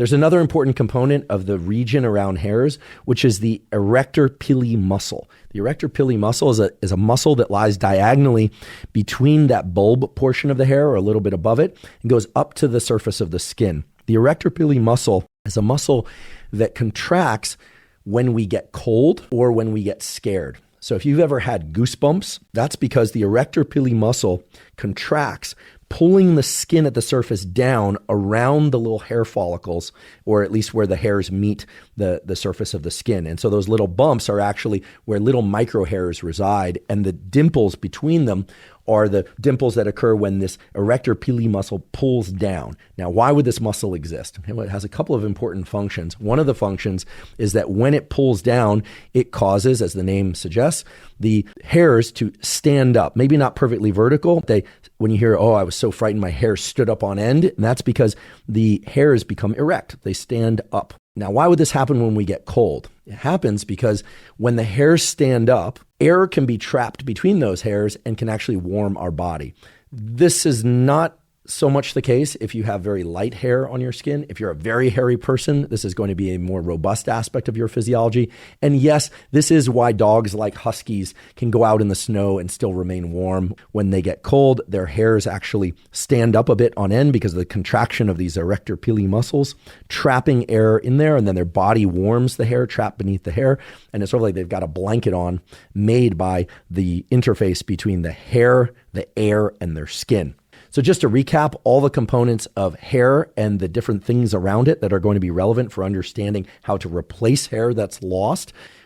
There's another important component of the region around hairs, which is the erector pili muscle. The erector pili muscle is a muscle that lies diagonally between that bulb portion of the hair, or a little bit above it, and goes up to the surface of the skin. The erector pili muscle is a muscle that contracts when we get cold or when we get scared. So if you've ever had goosebumps, that's because the erector pili muscle contracts, pulling the skin at the surface down around the little hair follicles, or at least where the hairs meet the surface of the skin. And so those little bumps are actually where little micro hairs reside, and the dimples between them are the dimples that occur when this erector pili muscle pulls down. Now, why would this muscle exist? It has a couple of important functions. One of the functions is that when it pulls down, it causes, as the name suggests, the hairs to stand up. Maybe not perfectly vertical. When you hear, oh, I was so frightened, my hair stood up on end, and that's because the hairs become erect. They stand up. Now, why would this happen when we get cold? It happens because when the hairs stand up, air can be trapped between those hairs and can actually warm our body. This is not so much the case if you have very light hair on your skin. If you're a very hairy person, this is going to be a more robust aspect of your physiology. And yes, this is why dogs like huskies can go out in the snow and still remain warm. When they get cold, their hairs actually stand up a bit on end because of the contraction of these erector pili muscles, trapping air in there, and then their body warms the hair trapped beneath the hair. And it's sort of like they've got a blanket on made by the interface between the hair, the air, and their skin. So just to recap all the components of hair and the different things around it that are going to be relevant for understanding how to replace hair that's lost.